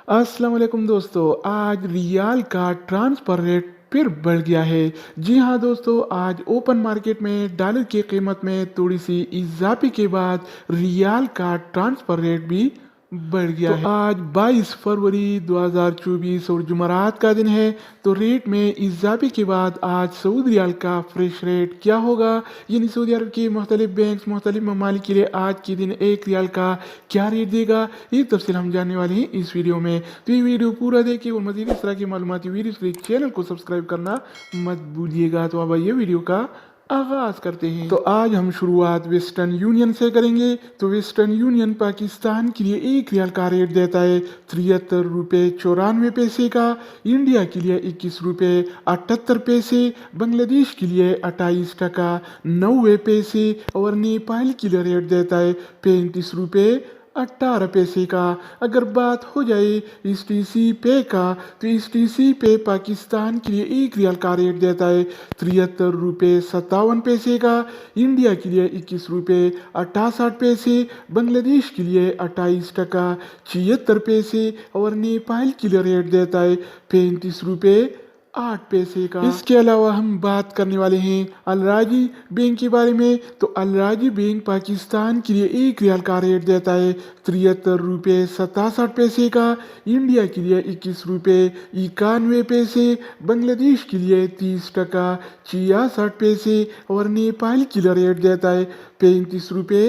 अस्सलाम वालेकुम दोस्तों, आज रियाल का ट्रांसफर रेट फिर बढ़ गया है। जी हाँ दोस्तों, आज ओपन मार्केट में डॉलर की कीमत में थोड़ी सी इजाफे के बाद रियाल का ट्रांसफर रेट भी बढ़ गया है। आज 22 फरवरी 2024 और जुमरात का दिन है, तो रेट में इजाफे के बाद आज सऊदी रियाल का फ्रेश रेट क्या होगा, यानी सऊदी अरब के मुख्तलिफ बैंक मुख्तलिफ ममालिक के लिए आज के दिन एक रियाल का क्या रेट देगा, ये तफसील हम जानने वाले हैं इस वीडियो में। तो ये वीडियो पूरा देखिए और मजीद इस तरह की मालूमाती वीडियो के लिए चैनल को सब्सक्राइब करना मत भूलिएगा। तो अब ये वीडियो का आगाज करते हैं। तो आज हम शुरुआत वेस्टर्न यूनियन से करेंगे। तो वेस्टर्न यूनियन पाकिस्तान के लिए एक रियाल का रेट देता है 73 रुपये 94 पैसे का, इंडिया के लिए 21 रुपये 78 पैसे, बांग्लादेश के लिए 28 टका 90 पैसे और नेपाल के लिए रेट देता है 35 रुपये 18 पैसे का। अगर बात हो जाए एस टी सी पे का, तो एस टी सी पे पाकिस्तान के लिए एक रियाल का रेट देता है 73 रुपये 57 पैसे का, इंडिया के लिए 21 रुपये 68 पैसे, बांग्लादेश के लिए 28 टका 76 पैसे और नेपाल के लिए रेट देता है 35 रुपये 8 पैसे का। इसके अलावा हम बात करने वाले हैं अल राजी बैंक के बारे में। तो अल राजी बैंक पाकिस्तान के लिए एक रियाल का रेट देता है 73 रुपये 67 पैसे का, इंडिया के लिए 21 रुपये 91 पैसे, बांग्लादेश के लिए 30 टका 66 पैसे और नेपाल के लिए रेट देता है 35 रुपये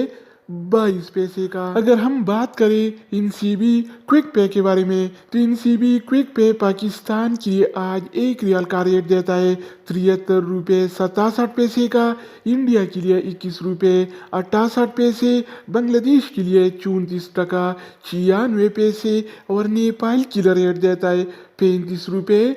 22 पैसे का। अगर हम बात करें इनसीबी क्विक पे के बारे में, तो इनसीबी क्विक पे पाकिस्तान के लिए आज एक रियाल का रेट देता है 73 रुपये 67 पैसे का, इंडिया के लिए 21 रुपये 68 पैसे, बांग्लादेश के लिए 34 टका 96 पैसे और नेपाल के लिए रेट देता है 35 रुपये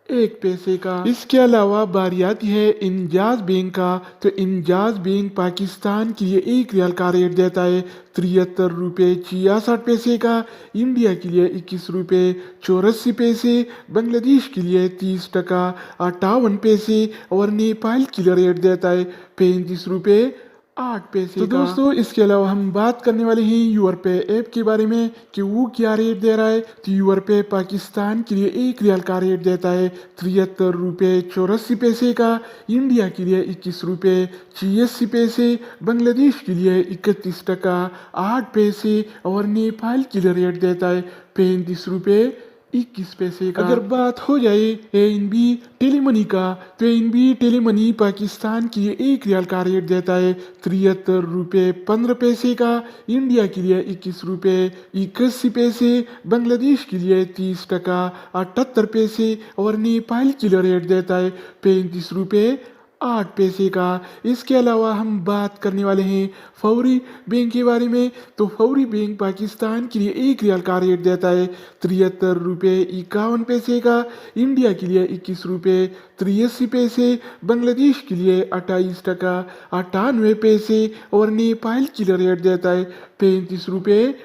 1 पैसे का। इसके अलावा बारी आती है इंजाज बैंक का। तो इंजाज बैंक पाकिस्तान के लिए एक रियाल का रेट देता है 73 रुपये 66 पैसे का, इंडिया के लिए 21 रुपये 84 पैसे, बांग्लादेश के लिए 30 टका 58 पैसे और नेपाल के लिए रेट देता है 35 रुपये 8 पैसे। तो दोस्तों, इसके अलावा हम बात करने वाले हैं यूर पे ऐप के बारे में कि वो क्या रेट दे रहा है। तो यूर पे पाकिस्तान के लिए एक रियाल का रेट देता है 73 रुपये 84 पैसे का, इंडिया के लिए 21 रुपये 86 पैसे, बांग्लादेश के लिए 31 टका 8 पैसे और नेपाल के लिए रेट देता है 35 रुपये 21 पैसे का। अगर बात हो जाए एएनबी टेलीमनी का, तो एएनबी टेलीमनी पाकिस्तान के लिए एक रियाल का रेट देता है 73 रुपये 15 पैसे का, इंडिया के लिए 21 रुपये 81 पैसे, बांग्लादेश के लिए 30 टका 78 पैसे और नेपाल के लिए रेट देता है 35 रुपये 8 पैसे का। इसके अलावा हम बात करने वाले हैं फौरी बैंक के बारे में। तो फौरी बैंक पाकिस्तान के लिए एक रियाल का रेट देता है 73 रुपये 51 पैसे का, इंडिया के लिए 21 रुपये 83 पैसे, बांग्लादेश के लिए 28 टका 98 पैसे और नेपाल के लिए रेट देता है 35 रुपये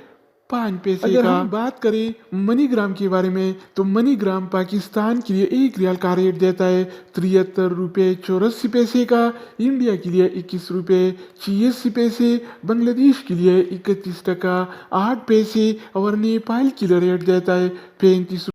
5 पैसे का। अगर हम बात करें मनीग्राम के बारे में, तो मनीग्राम पाकिस्तान के लिए एक रियाल का रेट देता है 73 रुपये 84 पैसे का, इंडिया के लिए 21 रुपये 86 पैसे, बांग्लादेश के लिए 31 टका 8 पैसे और नेपाल के लिए रेट देता है 35